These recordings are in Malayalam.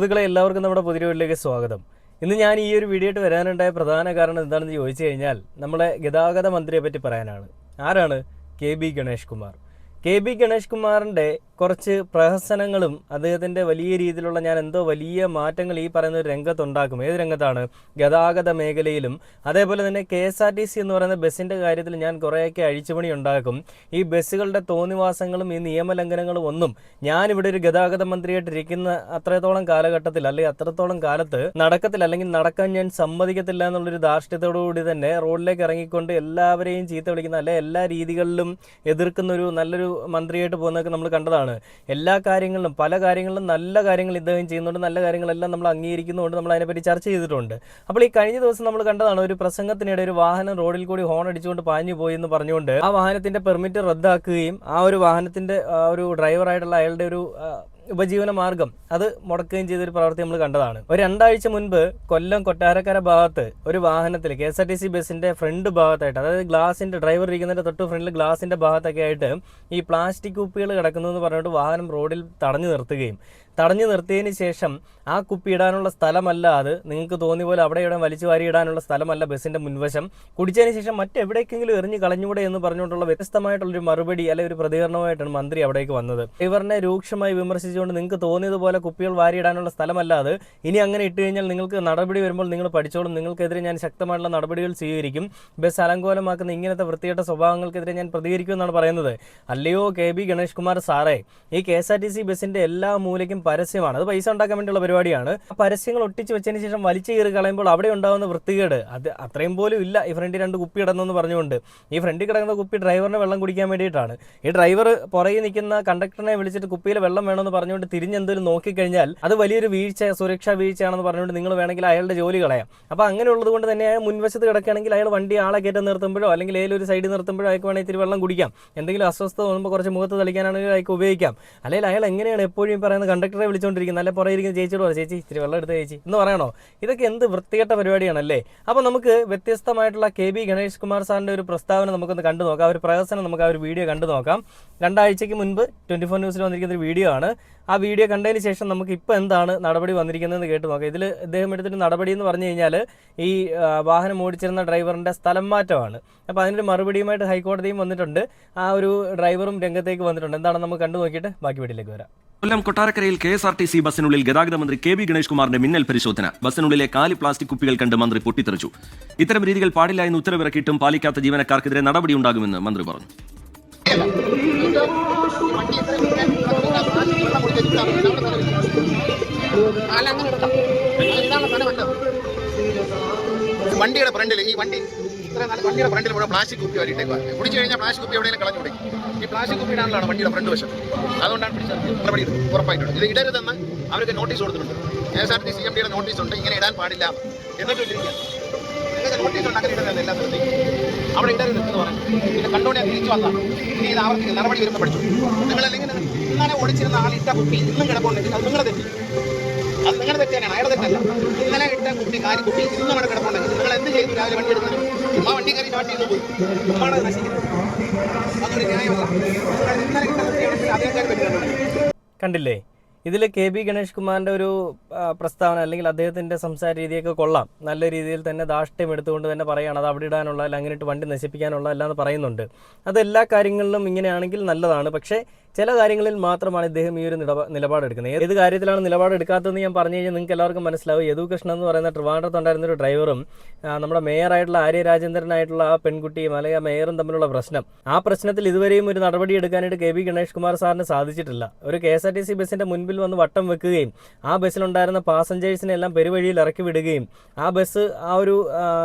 സുഹൃത്തുക്കളെ എല്ലാവർക്കും നമ്മുടെ പുതിയ വീട്ടിലേക്ക് സ്വാഗതം. ഇന്ന് ഞാൻ ഈ ഒരു വീഡിയോ ആയിട്ട് വരാനുണ്ടായ പ്രധാന കാരണം എന്താണെന്ന് ചോദിച്ചു കഴിഞ്ഞാൽ നമ്മളെ ഗതാഗത മന്ത്രിയെ പറ്റി പറയാനാണ്. ആരാണ്? കെ.ബി. ഗണേഷ് കുമാർ. കെ.ബി. ഗണേഷ് കുമാറിൻ്റെ കുറച്ച് പ്രഹസനങ്ങളും അദ്ദേഹത്തിൻ്റെ വലിയ രീതിയിലുള്ള വലിയ മാറ്റങ്ങൾ ഈ പറയുന്ന ഒരു രംഗത്തുണ്ടാക്കും. ഏത് രംഗത്താണ്? ഗതാഗത മേഖലയിലും അതേപോലെ തന്നെ KSRTC എന്ന് പറയുന്ന ബസ്സിൻ്റെ കാര്യത്തിൽ ഞാൻ കുറേയൊക്കെ അഴിച്ചുപണി ഉണ്ടാക്കും. ഈ ബസ്സുകളുടെ തോന്നിവാസങ്ങളും ഈ നിയമലംഘനങ്ങളും ഒന്നും ഞാനിവിടെ ഒരു ഗതാഗത മന്ത്രിയായിട്ടിരിക്കുന്ന അത്രത്തോളം കാലഘട്ടത്തിൽ അല്ലെങ്കിൽ അത്രത്തോളം കാലത്ത് നടക്കത്തില്ല, അല്ലെങ്കിൽ നടക്കാൻ ഞാൻ സമ്മതിക്കത്തില്ല എന്നുള്ളൊരു ധാർഷ്ട്യത്തോടുകൂടി തന്നെ റോഡിലേക്ക് ഇറങ്ങിക്കൊണ്ട് എല്ലാവരെയും ചീത്ത വിളിക്കുന്ന അല്ലെ എല്ലാ രീതികളിലും എതിർക്കുന്ന ഒരു നല്ലൊരു മന്ത്രിയായിട്ട് പോകുന്നതൊക്കെ നമ്മൾ കണ്ടതാണ്. എല്ലാ കാര്യങ്ങളിലും പല കാര്യങ്ങളിലും നല്ല കാര്യങ്ങൾ ഇദ്ദേഹം ചെയ്യുന്നുണ്ട്, നല്ല കാര്യങ്ങളെല്ലാം നമ്മൾ അംഗീകരിക്കുന്നുണ്ട്, നമ്മൾ അതിനെപ്പറ്റി ചർച്ച ചെയ്തിട്ടുണ്ട്. അപ്പോൾ ഈ കഴിഞ്ഞ ദിവസം നമ്മൾ കണ്ടതാണ് ഒരു പ്രസംഗത്തിനിടെ ഒരു വാഹനം റോഡിൽ കൂടി ഹോൺ അടിച്ചുകൊണ്ട് പാഞ്ഞു പോയി എന്ന് പറഞ്ഞുകൊണ്ട് ആ വാഹനത്തിന്റെ പെർമിറ്റ് റദ്ദാക്കുകയും ആ ഒരു വാഹനത്തിന്റെ ഒരു ഡ്രൈവറായിട്ടുള്ള അയാളുടെ ഒരു ഉപജീവന മാർഗം അത് മുടക്കുകയും ചെയ്തൊരു പ്രവൃത്തി നമ്മൾ കണ്ടതാണ്. ഒരു 2 ആഴ്ച മുൻപ് കൊല്ലം കൊട്ടാരക്കര ഭാഗത്ത് ഒരു വാഹനത്തിൽ KSRTC ബസ്സിന്റെ ഫ്രണ്ട് ഭാഗത്തായിട്ട്, അതായത് ഗ്ലാസിന്റെ ഡ്രൈവർ ഇരിക്കുന്നതിന്റെ തൊട്ട് ഫ്രണ്ടിൽ ഗ്ലാസിന്റെ ഭാഗത്തൊക്കെ ആയിട്ട് ഈ പ്ലാസ്റ്റിക് കുപ്പികൾ കിടക്കുന്നു എന്ന് പറഞ്ഞിട്ട് വാഹനം റോഡിൽ തടഞ്ഞു നിർത്തിയതിന് ശേഷം ആ കുപ്പി ഇടാനുള്ള സ്ഥലമല്ല അത്, നിങ്ങൾക്ക് തോന്നിയ പോലെ അവിടെ ഇവിടെ വലിച്ചു വാരി ഇടാനുള്ള സ്ഥലമല്ല ബസ്സിന്റെ മുൻവശം, കുടിച്ചതിന് ശേഷം മറ്റെവിടേക്കെങ്കിലും എറിഞ്ഞു കളഞ്ഞൂടെ എന്ന് പറഞ്ഞുകൊണ്ടുള്ള വ്യത്യസ്തമായിട്ടുള്ളൊരു മറുപടി അല്ലെങ്കിൽ ഒരു പ്രതികരണമായിട്ടാണ് മന്ത്രി അവിടേക്ക് വന്നത്. ഡ്രൈവറിനെ രൂക്ഷമായി വിമർശിച്ചുകൊണ്ട് നിങ്ങൾക്ക് തോന്നിയതുപോലെ കുപ്പികൾ വാരിയിടാനുള്ള സ്ഥലമല്ല അത്, ഇനി അങ്ങനെ ഇട്ട് കഴിഞ്ഞാൽ നിങ്ങൾക്ക് നടപടി വരുമ്പോൾ നിങ്ങൾ പഠിച്ചോളും, നിങ്ങൾക്കെതിരെ ഞാൻ ശക്തമായിട്ടുള്ള നടപടികൾ സ്വീകരിക്കും, ബസ് അലങ്കോലമാക്കുന്ന ഇങ്ങനത്തെ വൃത്തികെട്ട സ്വഭാവങ്ങൾക്കെതിരെ ഞാൻ പ്രതികരിക്കുമെന്നാണ് പറയുന്നത്. അല്ലയോ കെ.ബി. ഗണേഷ് കുമാർ സാറേ, ഈ KSRTC ബസ്സിന്റെ എല്ലാ മൂലയ്ക്കും പരസ്യമാണ്, അത് പൈസ ഉണ്ടാക്കാൻ വേണ്ടിയുള്ള പരിപാടിയാണ്. ആ പരസ്യങ്ങൾ ഒട്ടിച്ച് വെച്ചതിന് ശേഷം വലിച്ചു കയറി കളയുമ്പോൾ അവിടെ ഉണ്ടാകുന്ന വൃത്തികേട് അത് അത്രയും പോലും ഇല്ല. ഈ ഫ്രണ്ടിൽ 2 കുപ്പി ഇടണമെന്ന് പറഞ്ഞുകൊണ്ട് ഈ ഫ്രണ്ടിൽ കിടക്കുന്ന കുപ്പി ഡ്രൈവറിന് വെള്ളം കുടിക്കാൻ വേണ്ടിയിട്ടാണ്. ഈ ഡ്രൈവർ പുറകെ നിൽക്കുന്ന കണ്ടക്ടറിനെ വിളിച്ചിട്ട് കുപ്പിയിൽ വെള്ളം വേണമെന്ന് പറഞ്ഞുകൊണ്ട് തിരിഞ്ഞെന്തെങ്കിലും നോക്കിക്കഴിഞ്ഞാൽ അത് വലിയൊരു വീഴ്ച, സുരക്ഷാ വീഴ്ചയാണെന്ന് പറഞ്ഞുകൊണ്ട് നിങ്ങൾ വേണമെങ്കിൽ അയാളുടെ ജോലി കളയാം. അപ്പോൾ അങ്ങനെയുള്ളത് കൊണ്ട് തന്നെ മുൻവശത്ത് കിടക്കുകയാണെങ്കിൽ അയാൾ വണ്ടി ആളെ കയറ്റം നിർത്തുമ്പോഴോ അല്ലെങ്കിൽ ഏതൊരു സൈഡിൽ നിർത്തുമ്പോഴോ അയാൾക്ക് വേണമെങ്കിൽ ഇത്തിരി വെള്ളം കുടിക്കാം, എന്തെങ്കിലും അസ്വസ്ഥത തോന്നുമ്പോൾ കുറച്ച് മുഖത്ത് തളിക്കാനാണെങ്കിൽ അയാൾക്ക് ഉപയോഗിക്കാം. അല്ലെങ്കിൽ അയാൾ എങ്ങനെയാണ് എപ്പോഴും പറയുന്ന കണ്ടക്ടറെ വിളിച്ചുകൊണ്ടിരിക്കുന്നത്, അല്ലെ പുറകെ ഇരിക്കുന്ന ചേച്ചിയോട് പറ, ചേച്ചി ഇത്തിരി വെള്ളം എടുത്ത് ചേച്ചി എന്ന് പറയണോ? ഇതൊക്കെ എന്ത് വൃത്തികെട്ട പരിപാടിയാണല്ലേ. അപ്പോൾ നമുക്ക് വ്യത്യസ്തമായിട്ടുള്ള കെ.ബി. ഗണേഷ് കുമാർ സാറിൻ്റെ ഒരു പ്രസ്താവന നമുക്കൊന്ന് കണ്ടു നോക്കാം, ഒരു പ്രഹസനം നമുക്ക് ആ ഒരു വീഡിയോ കണ്ടു നോക്കാം. 2 ആഴ്ചയ്ക്ക് മുൻപ് 24 ന്യൂസിൽ വന്നിരിക്കുന്ന ഒരു വീഡിയോ ആണ്. ആ വീഡിയോ കണ്ടതിന് ശേഷം നമുക്ക് ഇപ്പോൾ എന്താണ് നടപടി വന്നിരിക്കുന്നതെന്ന് കേട്ട് നോക്കാം. ഇതിൽ അദ്ദേഹം എടുത്തിട്ട് നടപടി എന്ന് പറഞ്ഞു കഴിഞ്ഞാൽ ഈ വാഹനം ഓടിച്ചിരുന്ന ഡ്രൈവറിൻ്റെ സ്ഥലം മാറ്റമാണ്. അപ്പോൾ അതിനൊരു മറുപടിയുമായിട്ട് ഹൈക്കോടതിയും വന്നിട്ടുണ്ട്, ആ ഒരു ഡ്രൈവറും രംഗത്തേക്ക് വന്നിട്ടുണ്ട്. എന്താണെന്ന് നമുക്ക് കണ്ടു നോക്കിയിട്ട് ബാക്കി വീട്ടിലേക്ക് വരാം. കൊല്ലം കൊട്ടാരക്കരയിൽ KSRTC ബസ്സിനുള്ളിൽ ഗതാഗത മന്ത്രി കെ.ബി. ഗണേഷ് കുമാറിന്റെ മിന്നൽ പരിശോധന. ബസ്സിനുള്ളിലെ കാലി പ്ലാസ്റ്റിക് കുപ്പികൾ കണ്ട് മന്ത്രി പൊട്ടിത്തെറിച്ചു. ഇത്തരം രീതികൾ പാടില്ല എന്ന് ഉത്തരവിറക്കിയിട്ടും പാലിക്കാത്ത ജീവനക്കാർക്കെതിരെ നടപടിയുണ്ടാകുമെന്ന് മന്ത്രി പറഞ്ഞു. വണ്ടിയുടെ ഫ്രണ്ടിൽ വണ്ടിയുടെ ഫ്രണ്ടിൽ മുഴുവൻ പ്ലാസ്റ്റിക് കുപ്പി വരിയിട്ടേക്കുക. കുടിച്ചു കഴിഞ്ഞാൽ പ്ലാസ്റ്റിക് കുപ്പി എവിടെയെങ്കിലും കളഞ്ഞു കൊടുക്കും. ഈ പ്ലാസ്റ്റിക് കുപ്പി ഇടാനുള്ളതാണ് വണ്ടിയുടെ ഫ്രണ്ട് വശം. അതുകൊണ്ടാണ് നടപടി ഉറപ്പായിട്ടുണ്ട്. ഇത് ഇടരുതെന്ന് അവർക്ക് നോട്ടീസ് കൊടുത്തിട്ടുണ്ട്. KSRTC CMDയുടെ നോട്ടീസ് ഉണ്ട്, ഇങ്ങനെ ഇടാൻ പാടില്ല എന്നിട്ട് ഇട്ടിരിക്കുക. നിങ്ങൾക്ക് നോട്ടീസ് ഉണ്ട്, അങ്ങനെ ഇടരുത് എല്ലാ സ്ഥലത്തേക്കും അവിടെ ഇടരുത് എന്ന് പറഞ്ഞു. പിന്നെ കണ്ടുകൊണ്ട് ഞാൻ തിരിച്ചു വന്നാൽ ഇനി ഇത് ആവർത്തിക്കും, നടപടി വരുമ്പോൾ പഠിച്ചു. നിങ്ങളല്ലെങ്കിൽ ഇന്നലെ ഓടിച്ചിരുന്ന ആൾ ഇട്ട കുപ്പി ഇന്നും കിടപ്പുണ്ടെങ്കിൽ അത് നിങ്ങളെ തെറ്റി, അത് നിങ്ങളുടെ തെറ്റ് തന്നെയാണ്, അയാളുടെ തെറ്റല്ല. ഇന്നലെ ഇട്ട കുപ്പി കുപ്പി ഇന്നും അവിടെ കിടപ്പുണ്ടെങ്കിൽ നിങ്ങൾ എന്ത് ചെയ്തു? രാവിലെ വണ്ടി എടുക്കുന്നത് ചുമ്മാ വണ്ടി കയറി സ്റ്റാർട്ട് ചെയ്ത് പോയി ചുമ്മാണ് നശിക്കുന്നത്. അതൊരു ന്യായമല്ല. ഇന്നലെ ഇട്ട കുട്ടിയാണെങ്കിൽ അതേ പറ്റുന്നുണ്ട്. കണ്ടില്ലേ? ഇതിൽ കെ.ബി. ഗണേഷ് കുമാറിൻ്റെ ഒരു പ്രസ്താവന അല്ലെങ്കിൽ അദ്ദേഹത്തിൻ്റെ സംസാര രീതിയൊക്കെ കൊള്ളാം. നല്ല രീതിയിൽ തന്നെ ധാർഷ്ട്യം എടുത്തുകൊണ്ട് തന്നെ പറയുകയാണ് അത് അവിടെ ഇടാനുള്ള അല്ല അങ്ങനെ ഇട്ട് വണ്ടി നശിപ്പിക്കാനുള്ള എല്ലാം പറയുന്നുണ്ട്. അത് എല്ലാ കാര്യങ്ങളിലും ഇങ്ങനെയാണെങ്കിൽ നല്ലതാണ്. പക്ഷേ ചില കാര്യങ്ങളിൽ മാത്രമാണ് ഇദ്ദേഹം ഈ ഒരു നിലപാടെടുക്കുന്നത്. ഏത് കാര്യത്തിലാണ് നിലപാടെടുക്കാത്തതെന്ന് ഞാൻ പറഞ്ഞു കഴിഞ്ഞാൽ നിങ്ങൾക്ക് എല്ലാവർക്കും മനസ്സിലാവും. യദു കൃഷ്ണൻ എന്ന് പറയുന്ന ട്രിവാൻഡ്രത്തുണ്ടായിരുന്ന ഒരു ഡ്രൈവറും നമ്മുടെ മേയറായിട്ടുള്ള ആര്യ രാജേന്ദ്രനായിട്ടുള്ള ആ പെൺകുട്ടിയും അല്ലെങ്കിൽ ആ മേയറും തമ്മിലുള്ള പ്രശ്നം, ആ പ്രശ്നത്തിൽ ഇതുവരെയും ഒരു നടപടി എടുക്കാനായിട്ട് കെ.ബി. ഗണേഷ് കുമാർ സാറിന് സാധിച്ചിട്ടില്ല. ഒരു KSRTC ബസ്സിന്റെ മുൻപിൽ വന്ന് വട്ടം വെക്കുകയും ആ ബസ്സിലുണ്ടായിരുന്ന പാസഞ്ചേഴ്സിനെ എല്ലാം പെരുവഴിയിൽ ഇറക്കി വിടുകയും ആ ബസ് ആ ഒരു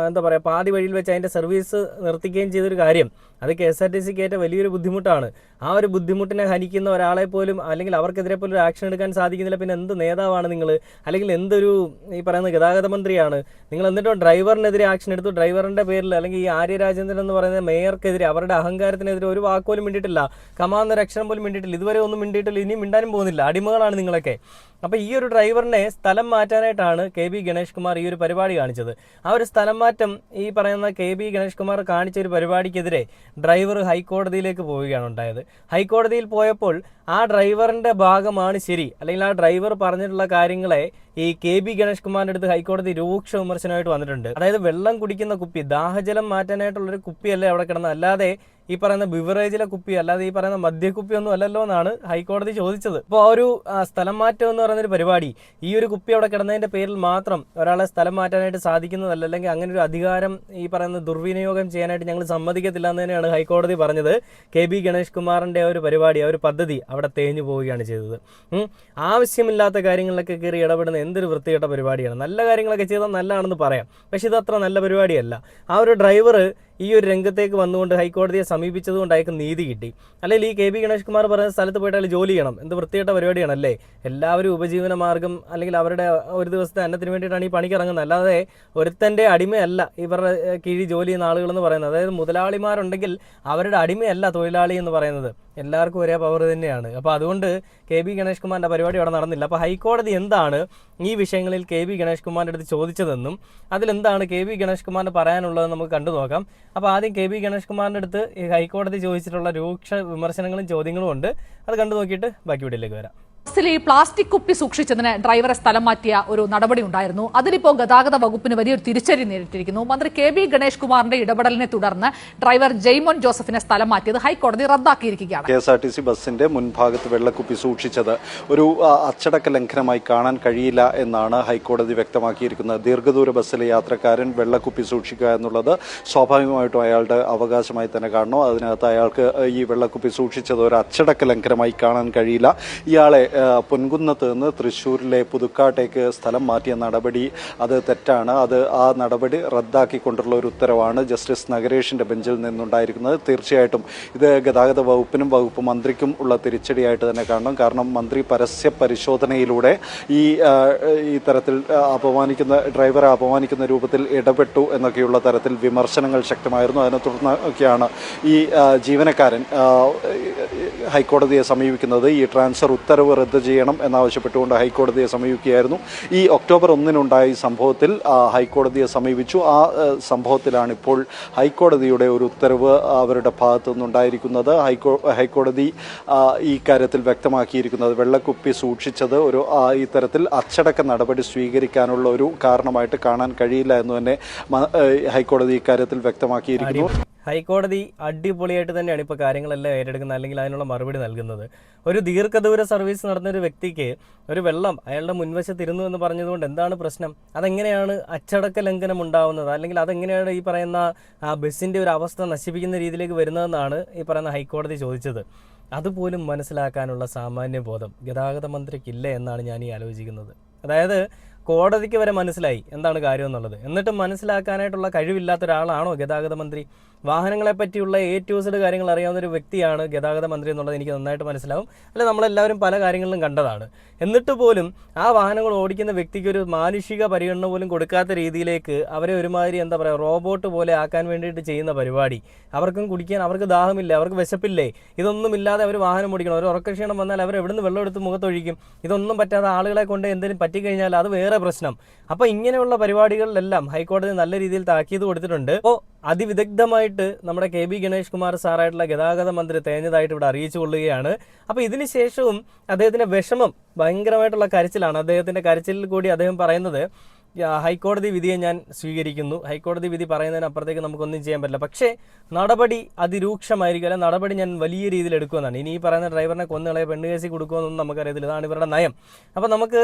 പാതി വഴിയിൽ വെച്ച് അതിൻ്റെ സർവീസ് നിർത്തിക്കുകയും ചെയ്തൊരു കാര്യം അത് KSRTCക്ക് ഏറ്റ വലിയൊരു ബുദ്ധിമുട്ടാണ്. ആ ഒരു ബുദ്ധിമുട്ടിനെ ഹനിക്കുന്ന ഒരാളെ പോലും അല്ലെങ്കിൽ അവർക്കെതിരെ പോലും ഒരു ആക്ഷൻ എടുക്കാൻ സാധിക്കുന്നില്ല. പിന്നെ എന്ത് നേതാവാണ് നിങ്ങൾ? അല്ലെങ്കിൽ എന്തൊരു ഈ പറയുന്ന ഗതാഗത മന്ത്രിയാണ് നിങ്ങൾ? എന്നിട്ടും ഡ്രൈവറിനെതിരെ ആക്ഷൻ എടുത്തു. ഡ്രൈവറിൻ്റെ പേരിൽ അല്ലെങ്കിൽ ഈ ആര്യ രാജേന്ദ്രൻ എന്ന് പറയുന്ന മേയർക്കെതിരെ അവരുടെ അഹങ്കാരത്തിനെതിരെ ഒരു വാക്കുപോലും മിണ്ടിയിട്ടില്ല, കമാന്നൊരു അക്ഷരം പോലും മിണ്ടിയിട്ടില്ല, ഇതുവരെ ഒന്നും മിണ്ടിയിട്ടില്ല, ഇനിയും മിണ്ടാനും പോകുന്നില്ല. അടിമകളാണ് നിങ്ങളൊക്കെ. അപ്പോൾ ഈ ഒരു ഡ്രൈവറിനെ സ്ഥലം മാറ്റാനായിട്ടാണ് കെ.ബി. ഗണേഷ് കുമാർ ഈ ഒരു പരിപാടി കാണിച്ചത്. ആ ഒരു സ്ഥലം മാറ്റം ഈ പറയുന്ന കെ.ബി. ഗണേഷ് കുമാർ കാണിച്ച ഒരു പരിപാടിക്കെതിരെ ഡ്രൈവർ ഹൈക്കോടതിയിലേക്ക് പോവുകയാണ് ഉണ്ടായത്. ഹൈക്കോടതിയിൽ പോയപ്പോൾ ആ ഡ്രൈവറിൻ്റെ ഭാഗമാണ് ശരി, അല്ലെങ്കിൽ ആ ഡ്രൈവർ പറഞ്ഞിട്ടുള്ള കാര്യങ്ങളെ ഈ KB ഗണേഷ് കുമാറിൻ്റെ അടുത്ത് ഹൈക്കോടതി രൂക്ഷ വിമർശനമായിട്ട് വന്നിട്ടുണ്ട്. അതായത് വെള്ളം കുടിക്കുന്ന കുപ്പി, ദാഹജലം മാറ്റാനായിട്ടുള്ളൊരു കുപ്പിയല്ലേ അവിടെ കിടന്നത്, അല്ലാതെ ഈ പറയുന്ന ബിവറേജിലെ കുപ്പി, അല്ലാതെ ഈ പറയുന്ന മദ്യക്കുപ്പി ഒന്നും അല്ലല്ലോ എന്നാണ് ഹൈക്കോടതി ചോദിച്ചത്. അപ്പോൾ ആ ഒരു സ്ഥലം മാറ്റം എന്ന് പറയുന്നൊരു പരിപാടി, ഈ ഒരു കുപ്പി അവിടെ കിടന്നതിൻ്റെ പേരിൽ മാത്രം ഒരാളെ സ്ഥലം മാറ്റാനായിട്ട് സാധിക്കുന്നതല്ല, അല്ലെങ്കിൽ അങ്ങനെ ഒരു അധികാരം ഈ പറയുന്ന ദുർവിനിയോഗം ചെയ്യാനായിട്ട് ഞങ്ങൾ സമ്മതിക്കത്തില്ല എന്ന് തന്നെയാണ് ഹൈക്കോടതി പറഞ്ഞത്. KB ഗണേഷ് കുമാറിൻ്റെ ആ ഒരു പരിപാടി, ആ ഒരു പദ്ധതി അവിടെ തേഞ്ഞു പോവുകയാണ് ചെയ്തത്. ആവശ്യമില്ലാത്ത കാര്യങ്ങളിലൊക്കെ കയറി ഇടപെടുന്ന എന്തൊരു വൃത്തികെട്ട പരിപാടിയാണ്. നല്ല കാര്യങ്ങളൊക്കെ ചെയ്താൽ നല്ലതാണെന്ന് പറയാം, പക്ഷെ ഇത് അത്ര നല്ല പരിപാടിയല്ല. ആ ഒരു ഡ്രൈവർ ഈ ഒരു രംഗത്തേക്ക് വന്നുകൊണ്ട് ഹൈക്കോടതിയെ സമീപിച്ചത് കൊണ്ട് അയാൾക്ക് നീതി കിട്ടി. അല്ലെങ്കിൽ ഈ KB ഗണേഷ് കുമാർ പറയുന്ന സ്ഥലത്ത് പോയിട്ട് അയാൾ ജോലി ചെയ്യണം, എന്ത് വൃത്തികെട്ട പരിപാടിയാണല്ലേ. എല്ലാവരും ഉപജീവന മാർഗം അല്ലെങ്കിൽ അവരുടെ ഒരു ദിവസത്തെ അന്നത്തിന് വേണ്ടിയിട്ടാണ് ഈ പണിക്ക് ഇറങ്ങുന്നത്, അല്ലാതെ ഒരുത്തൻ്റെ അടിമയല്ല ഇവരുടെ കീഴിൽ ജോലി ചെയ്യുന്ന ആളുകളെന്ന് പറയുന്നത്. അതായത് മുതലാളിമാരുണ്ടെങ്കിൽ അവരുടെ അടിമയല്ല തൊഴിലാളി എന്ന് പറയുന്നത്, എല്ലാവർക്കും ഒരേ പവർ തന്നെയാണ്. അപ്പോൾ അതുകൊണ്ട് KB ഗണേഷ് കുമാറിൻ്റെ പരിപാടി അവിടെ നടന്നില്ല. അപ്പോൾ ഹൈക്കോടതി എന്താണ് ഈ വിഷയങ്ങളിൽ KB ഗണേഷ് കുമാറിൻ്റെ അടുത്ത് ചോദിച്ചതെന്നും അതിലെന്താണ് KB ഗണേഷ് കുമാറിന് പറയാനുള്ളതെന്ന് നമുക്ക് കണ്ടു നോക്കാം. അപ്പോൾ ആദ്യം KB ഗണേഷ് കുമാറിൻ്റെ അടുത്ത് ഈ ഹൈക്കോടതി ചോദിച്ചിട്ടുള്ള രൂക്ഷ വിമർശനങ്ങളും ചോദ്യങ്ങളും ഉണ്ട്, അത് കണ്ടു നോക്കിയിട്ട് ബാക്കി വീട്ടിലേക്ക് വരാം. ബസ്സിൽ ഈ പ്ലാസ്റ്റിക് കുപ്പി സൂക്ഷിച്ചതിന് ഡ്രൈവറെ സ്ഥലം മാറ്റിയ ഒരു നടപടി ഉണ്ടായിരുന്നു. അതിലിപ്പോൾ ഗതാഗത വകുപ്പിന് വലിയൊരു തിരിച്ചടി നേരിട്ടിരിക്കുന്നു. മന്ത്രി KB ഗണേഷ് കുമാറിന്റെ ഇടപെടലിനെ തുടർന്ന് ഡ്രൈവർ ജെയ്മോൻ ജോസഫിനെ സ്ഥലം മാറ്റിയത് ഹൈക്കോടതി റദ്ദാക്കിയിരിക്കുകയാണ്. KSRTC ബസിന്റെ മുൻഭാഗത്ത് വെള്ളക്കുപ്പി സൂക്ഷിച്ചത് ഒരു അച്ചടക്ക ലംഘനമായി കാണാൻ കഴിയില്ല എന്നാണ് ഹൈക്കോടതി വ്യക്തമാക്കിയിരിക്കുന്നത്. ദീർഘദൂര ബസ്സിലെ യാത്രക്കാരൻ വെള്ളക്കുപ്പി സൂക്ഷിക്കുക എന്നുള്ളത് സ്വാഭാവികമായിട്ടും അയാളുടെ അവകാശമായി തന്നെ കാണണം. അതിനകത്ത് അയാൾക്ക് ഈ വെള്ളക്കുപ്പി സൂക്ഷിച്ചത് ഒരു അച്ചടക്ക ലംഘനമായി കാണാൻ കഴിയില്ല. ഇയാളെ പൊൻകുന്നത്ത് നിന്ന് തൃശ്ശൂരിലെ പുതുക്കാട്ടേക്ക് സ്ഥലം മാറ്റിയ നടപടി അത് തെറ്റാണ്. ആ നടപടി റദ്ദാക്കിക്കൊണ്ടുള്ള ഒരു ഉത്തരവാണ് ജസ്റ്റിസ് നഗരേഷിന്റെ ബെഞ്ചിൽ നിന്നുണ്ടായിരിക്കുന്നത്. തീർച്ചയായിട്ടും ഇത് ഗതാഗത വകുപ്പിനും വകുപ്പ് മന്ത്രിക്കും ഉള്ള തിരിച്ചടിയായിട്ട് തന്നെ കാണണം. കാരണം മന്ത്രി പരസ്യ പരിശോധനയിലൂടെ ഈ തരത്തിൽ ഡ്രൈവറെ അപമാനിക്കുന്ന രൂപത്തിൽ ഇടപെട്ടു എന്നൊക്കെയുള്ള തരത്തിൽ വിമർശനങ്ങൾ ശക്തമായിരുന്നു. അതിനെ തുടർന്നൊക്കെയാണ് ഈ ജീവനക്കാരൻ ഹൈക്കോടതിയെ സമീപിക്കുന്നത്. ഈ ട്രാൻസ്ഫർ ഉത്തരവ് റദ്ദ് ചെയ്യണം എന്നാവശ്യപ്പെട്ടുകൊണ്ട് ഹൈക്കോടതിയെ സമീപിക്കുകയായിരുന്നു. ഈ ഒക്ടോബർ 1-നുണ്ടായ ഈ സംഭവത്തിൽ ഹൈക്കോടതിയെ സമീപിച്ചു. ആ സംഭവത്തിലാണ് ഇപ്പോൾ ഹൈക്കോടതിയുടെ ഒരു ഉത്തരവ് അവരുടെ ഭാഗത്തു നിന്നുണ്ടായിരിക്കുന്നത്. ഹൈക്കോടതി ഈ കാര്യത്തിൽ വ്യക്തമാക്കിയിരിക്കുന്നത് വെള്ളക്കുപ്പി സൂക്ഷിച്ചത് ഒരു ഈ തരത്തിൽ അച്ചടക്ക നടപടി സ്വീകരിക്കാനുള്ള ഒരു കാരണമായിട്ട് കാണാൻ കഴിയില്ല എന്ന് തന്നെ ഹൈക്കോടതി ഇക്കാര്യത്തിൽ വ്യക്തമാക്കിയിരിക്കുന്നു. ഹൈക്കോടതി അടിപൊളിയായിട്ട് തന്നെയാണ് ഇപ്പോൾ കാര്യങ്ങളെല്ലാം ഏറ്റെടുക്കുന്നത്, അല്ലെങ്കിൽ അതിനുള്ള മറുപടി നൽകുന്നത്. ഒരു ദീർഘദൂര സർവീസ് നടന്ന ഒരു വ്യക്തിക്ക് ഒരു വെള്ളം അയാളുടെ മുൻവശത്തിരുന്നു എന്ന് പറഞ്ഞതുകൊണ്ട് എന്താണ് പ്രശ്നം? അതെങ്ങനെയാണ് അച്ചടക്ക ലംഘനം ഉണ്ടാവുന്നത്, അല്ലെങ്കിൽ അതെങ്ങനെയാണ് ഈ പറയുന്ന ബസ്സിൻ്റെ ഒരു അവസ്ഥ നശിപ്പിക്കുന്ന രീതിയിലേക്ക് വരുന്നതെന്നാണ് ഈ പറയുന്ന ഹൈക്കോടതി ചോദിച്ചത്. അതുപോലും മനസ്സിലാക്കാനുള്ള സാമാന്യ ബോധം ഗതാഗത മന്ത്രിക്കില്ല എന്നാണ് ഞാൻ ഈ ആലോചിക്കുന്നത്. അതായത് കോടതിക്ക് വരെ മനസ്സിലായി എന്താണ് കാര്യം എന്നുള്ളത്, എന്നിട്ടും മനസ്സിലാക്കാനായിട്ടുള്ള കഴിവില്ലാത്ത ഒരാളാണോ ഗതാഗത മന്ത്രി? വാഹനങ്ങളെ പറ്റിയുള്ള A to Z കാര്യങ്ങൾ അറിയാവുന്ന ഒരു വ്യക്തിയാണ് ഗതാഗത മന്ത്രി എന്നുള്ളത് എനിക്ക് നന്നായിട്ട് മനസ്സിലാവും. അല്ലെ, നമ്മളെല്ലാവരും പല കാര്യങ്ങളിലും കണ്ടതാണ്. എന്നിട്ട് പോലും ആ വാഹനങ്ങൾ ഓടിക്കുന്ന വ്യക്തിക്ക് ഒരു മാനുഷിക പരിഗണന പോലും കൊടുക്കാത്ത രീതിയിലേക്ക് അവരെ ഒരുമാതിരി എന്താ പറയുക, റോബോട്ട് പോലെ ആക്കാൻ വേണ്ടിയിട്ട് ചെയ്യുന്ന പരിപാടി. അവർക്കും കുടിക്കാൻ, അവർക്ക് ദാഹമില്ല, അവർക്ക് വിശപ്പില്ലേ, ഇതൊന്നുമില്ലാതെ അവർ വാഹനം ഓടിക്കണം. ഒരു ഉറക്കക്ഷീണം വന്നാൽ അവർ എവിടുന്ന് വെള്ളം എടുത്ത് മുഖത്തൊഴിക്കും? ഇതൊന്നും പറ്റാതെ ആളുകളെ കൊണ്ട് എന്തെങ്കിലും പറ്റിക്കഴിഞ്ഞാൽ അത് വേറെ പ്രശ്നം. അപ്പോൾ ഇങ്ങനെയുള്ള പരിപാടികളിലെല്ലാം ഹൈക്കോടതി നല്ല രീതിയിൽ താക്കീത് കൊടുത്തിട്ടുണ്ട്. അപ്പോൾ അതിവിദഗ്ധമായിട്ട് നമ്മുടെ KB ഗണേഷ് കുമാർ സാറായിട്ടുള്ള ഗതാഗത മന്ത്രി തേഞ്ഞതായിട്ട് ഇവിടെ അറിയിച്ചു കൊള്ളുകയാണ്. അപ്പോൾ ഇതിന് ശേഷവും അദ്ദേഹത്തിൻ്റെ വിഷമം, ഭയങ്കരമായിട്ടുള്ള കരച്ചിലാണ്. അദ്ദേഹത്തിൻ്റെ കരച്ചിലിൽ കൂടി അദ്ദേഹം പറയുന്നത് ഹൈക്കോടതി വിധിയെ ഞാൻ സ്വീകരിക്കുന്നു, ഹൈക്കോടതി വിധി പറയുന്നതിനപ്പുറത്തേക്ക് നമുക്കൊന്നും ചെയ്യാൻ പറ്റില്ല, പക്ഷേ നടപടി അതിരൂക്ഷമായിരിക്കും, അല്ല നടപടി ഞാൻ വലിയ രീതിയിൽ എടുക്കുമെന്നാണ്. ഇനി ഈ പറയുന്ന ഡ്രൈവറിനെ കൊന്നുകളയെ പെണ്ണ് കേസിൽ കൊടുക്കുമെന്നൊന്നും നമുക്കറിയത്തില്ല, ഇതാണ് ഇവരുടെ നയം. അപ്പോൾ നമുക്ക്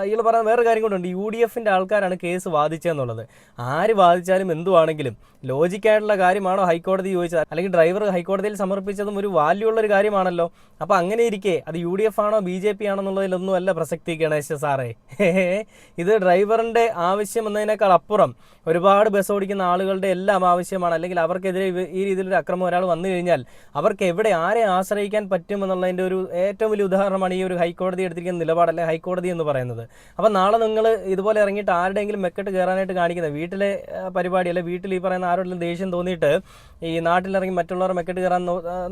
ഇയാൾ പറയുന്ന വേറെ കാര്യം കൊണ്ടുണ്ട്, UDFൻ്റെ ആൾക്കാരാണ് കേസ് വാദിച്ചതെന്നുള്ളത്. ആര് വാദിച്ചാലും എന്തുവാണെങ്കിലും ലോജിക്കായിട്ടുള്ള കാര്യമാണോ ഹൈക്കോടതി ചോദിച്ചത്, അല്ലെങ്കിൽ ഡ്രൈവർ ഹൈക്കോടതിയിൽ സമർപ്പിച്ചതും ഒരു വാല്യൂ ഉള്ളൊരു കാര്യമാണല്ലോ. അപ്പോൾ അങ്ങനെ ഇരിക്കെ അത് UDF ആണോ BJP ആണോ എന്നുള്ളതിലൊന്നും അല്ല പ്രസക്തി ഗണേശ സാറേ. ഇത് ഡ്രൈവറിൻ്റെ ആവശ്യം എന്നതിനേക്കാൾ അപ്പുറം ഒരുപാട് ബസ് ഓടിക്കുന്ന ആളുകളുടെ എല്ലാം ആവശ്യമാണ്. അല്ലെങ്കിൽ അവർക്കെതിരെ ഈ രീതിയിലൊരു അക്രമം ഒരാൾ വന്നു കഴിഞ്ഞാൽ അവർക്ക് എവിടെ ആരെ ആശ്രയിക്കാൻ പറ്റുമെന്നുള്ളതിൻ്റെ ഒരു ഏറ്റവും വലിയ ഉദാഹരണമാണ് ഈ ഒരു ഹൈക്കോടതി എടുത്തിരിക്കുന്ന നിലപാട്, അല്ലെങ്കിൽ ഹൈക്കോടതി എന്ന് പറയുന്നത്. അപ്പോൾ നാളെ നിങ്ങൾ ഇതുപോലെ ഇറങ്ങിയിട്ട് ആരുടെയെങ്കിലും മെക്കെട്ട് കയറാനായിട്ട് കാണിക്കുന്നത് വീട്ടിലെ പരിപാടി, അല്ലെ വീട്ടിൽ ഈ പറയുന്ന ആരോടെങ്കിലും ദേഷ്യം തോന്നിയിട്ട് ഈ നാട്ടിലിറങ്ങി മറ്റുള്ളവർ മെക്കെട്ട് കയറാൻ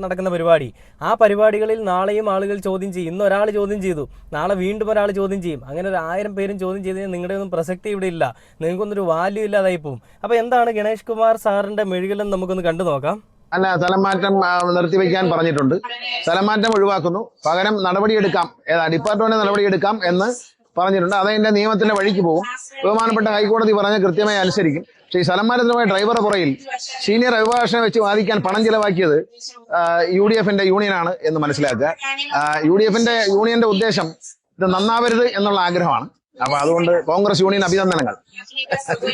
നടക്കുന്ന പരിപാടി, ആ പരിപാടികളിൽ നാളെയും ആളുകൾ ചോദ്യം ചെയ്യും. ഇന്ന് ഒരാൾ ചോദ്യം ചെയ്തു, നാളെ വീണ്ടും ഒരാൾ ചോദ്യം ചെയ്യും. അങ്ങനെ ഒരു 1000 പേരും ചോദ്യം ചെയ്ത് കഴിഞ്ഞാൽ നിങ്ങളുടെ ഒന്നും പ്രസക്തി ഇവിടെ ഇല്ല, നിങ്ങൾക്കൊന്നൊരു വാല്യൂ ഇല്ലാതായി പോവും. അപ്പോൾ എന്താണ് ഗണേഷ് കുമാർ സാറിൻ്റെ മെഴുകിലെന്ന് നമുക്കൊന്ന് കണ്ടു നോക്കാം. അല്ല, സ്ഥലം മാറ്റം നിർത്തിവെക്കാൻ പറഞ്ഞിട്ടുണ്ട്. സ്ഥലം മാറ്റം ഒഴിവാക്കുന്നു, പകരം നടപടിയെടുക്കാം, ഡിപ്പാർട്ട്മെന്റ് നടപടിയെടുക്കാം എന്ന് പറഞ്ഞിട്ടുണ്ട്. അതതിന്റെ നിയമത്തിന്റെ വഴിക്ക് പോകും. ബഹുമാനപ്പെട്ട ഹൈക്കോടതി പറഞ്ഞ് കൃത്യമായി അനുസരിക്കും. പക്ഷേ ഈ സ്ഥലം മാറ്റത്തിനുമായി ഡ്രൈവറുടെ പുറയിൽ സീനിയർ അഭിഭാഷകനെ വെച്ച് വാദിക്കാൻ പണം ചിലവാക്കിയത് UDF യൂണിയനാണ് എന്ന് മനസ്സിലാക്കുക. UDF യൂണിയന്റെ ഉദ്ദേശം ഇത് നന്നാവരുത് എന്നുള്ള ആഗ്രഹമാണ്. അപ്പൊ അതുകൊണ്ട് കോൺഗ്രസ് യൂണിയൻ അഭിനന്ദനങ്ങൾ.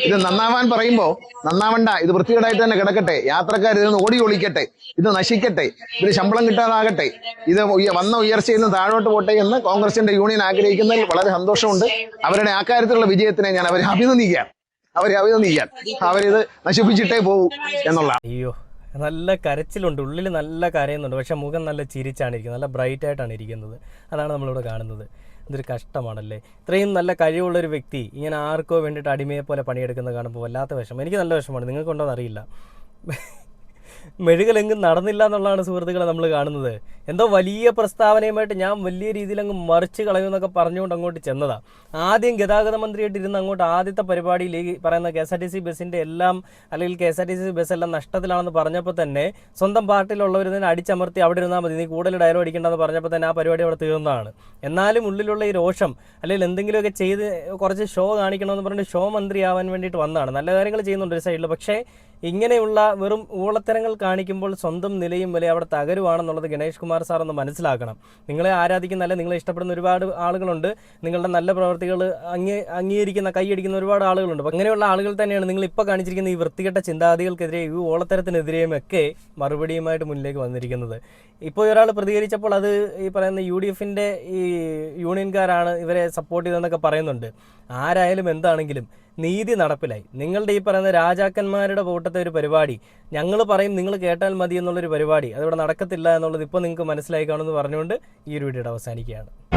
ഇത് നന്നാവാൻ പറയുമ്പോ നന്നാവണ്ട, ഇത് വൃത്തികേടായിട്ട് തന്നെ കിടക്കട്ടെ, യാത്രക്കാർ ഇതിൽ നിന്ന് ഓടി ഒളിക്കട്ടെ, ഇത് നശിക്കട്ടെ, ഇതിന് ശമ്പളം കിട്ടാതാകട്ടെ, ഇത് വന്ന ഉയർച്ചയിൽ നിന്ന് താഴോട്ട് പോട്ടെ എന്ന് കോൺഗ്രസിന്റെ യൂണിയൻ ആഗ്രഹിക്കുന്നതിൽ വളരെ സന്തോഷമുണ്ട്. അവരുടെ ആ കാര്യത്തിലുള്ള വിജയത്തിനെ ഞാൻ അവരെ അഭിനന്ദിക്കാൻ. അവരിത് നശിപ്പിച്ചിട്ടേ പോകൂ എന്നുള്ള. അയ്യോ, നല്ല കരച്ചിലുണ്ട്, ഉള്ളിൽ നല്ല കരയുന്നുണ്ട്, പക്ഷെ മുഖം നല്ല ചിരിച്ചാണ് ഇരിക്കുന്നത്, നല്ല ബ്രൈറ്റ് ആയിട്ടാണ് ഇരിക്കുന്നത്. അതാണ് നമ്മളിവിടെ കാണുന്നത്. ഇതൊരു കഷ്ടമാണല്ലേ. ഇത്രയും നല്ല കഴിവുള്ളൊരു വ്യക്തി ഇങ്ങനെ ആർക്കോ വേണ്ടിയിട്ട് അടിമയെ പോലെ പണിയെടുക്കുന്നത് കാണുമ്പോൾ വല്ലാത്ത വിഷമം. എനിക്ക് നല്ല വിഷമമാണ്, നിങ്ങൾക്കുണ്ടോ എന്നറിയില്ല. മെഴുകലെങ്ങും നടന്നില്ല എന്നുള്ളതാണ് സുഹൃത്തുക്കളെ നമ്മൾ കാണുന്നത്. എന്തോ വലിയ പ്രസ്താവനയുമായിട്ട് ഞാൻ വലിയ രീതിയിൽ അങ്ങ് മറിച്ച് കളയുമെന്നൊക്കെ പറഞ്ഞുകൊണ്ട് അങ്ങോട്ട് ചെന്നതാണ്. ആദ്യം ഗതാഗത മന്ത്രിയായിട്ട് ഇരുന്ന് അങ്ങോട്ട് ആദ്യത്തെ പരിപാടിയിൽ ഈ പറയുന്ന KSRTC ബസ്സിൻ്റെ എല്ലാം അല്ലെങ്കിൽ KSRTC ബസ് എല്ലാം നഷ്ടത്തിലാണെന്ന് പറഞ്ഞപ്പോൾ തന്നെ സ്വന്തം പാർട്ടിയിലുള്ളവർ തന്നെ അടിച്ചമർത്തി അവിടെ ഇരുന്നാൽ മതി, നീ കൂടുതൽ ഡയലോഗ് അടിക്കേണ്ടതെന്ന് പറഞ്ഞപ്പോൾ തന്നെ ആ പരിപാടി അവിടെ തീർന്നതാണ്. എന്നാലും ഉള്ളിലുള്ള ഈ രോഷം അല്ലെങ്കിൽ എന്തെങ്കിലുമൊക്കെ ചെയ്ത് കുറച്ച് ഷോ കാണിക്കണമെന്ന് പറഞ്ഞിട്ട് ഷോ മന്ത്രിയാവാൻ വേണ്ടിയിട്ട് വന്നതാണ്. നല്ല കാര്യങ്ങൾ ചെയ്യുന്നുണ്ട് ഒരു സൈഡിൽ, പക്ഷേ ഇങ്ങനെയുള്ള വെറും ഊളത്തരങ്ങൾ കാണിക്കുമ്പോൾ സ്വന്തം നിലയും വില അവിടെ തകരുവാണെന്നുള്ളത് ഗണേഷ് കുമാർ സാർ ഒന്ന് മനസ്സിലാക്കണം. നിങ്ങളെ ആരാധിക്കുന്ന അല്ലെങ്കിൽ നിങ്ങളെ ഇഷ്ടപ്പെടുന്ന ഒരുപാട് ആളുകളുണ്ട്, നിങ്ങളുടെ നല്ല പ്രവർത്തികൾ അംഗീകരിക്കുന്ന കൈയടിക്കുന്ന ഒരുപാട് ആളുകളുണ്ട്. അപ്പം അങ്ങനെയുള്ള ആളുകൾ തന്നെയാണ് നിങ്ങൾ ഇപ്പോൾ കാണിച്ചിരിക്കുന്ന ഈ വൃത്തികെട്ട ചിന്താഗതികൾക്കെതിരെ ഈ ഓളത്തരത്തിനെതിരെയും ഒക്കെ മറുപടിയുമായിട്ട് മുന്നിലേക്ക് വന്നിരിക്കുന്നത്. ഇപ്പോൾ ഒരാൾ പ്രതികരിച്ചപ്പോൾ അത് ഈ പറയുന്ന UDF ഈ യൂണിയൻകാരാണ് ഇവരെ സപ്പോർട്ട് ചെയ്തതെന്നൊക്കെ പറയുന്നുണ്ട്. ആരായാലും എന്താണെങ്കിലും നീതി നടപ്പിലായി. നിങ്ങളുടെ ഈ പറയുന്ന രാജാക്കന്മാരുടെ കൂട്ടത്തെ ഒരു പരിപാടി ഞങ്ങൾ പറയും നിങ്ങൾ കേട്ടാൽ മതി എന്നുള്ളൊരു പരിപാടി അതിവിടെ നടക്കത്തില്ല എന്നുള്ളത് ഇപ്പോൾ നിങ്ങൾക്ക് മനസ്സിലായി കാണുമെന്ന് പറഞ്ഞുകൊണ്ട് ഈ ഒരു വീഡിയോ അവസാനിക്കുകയാണ്.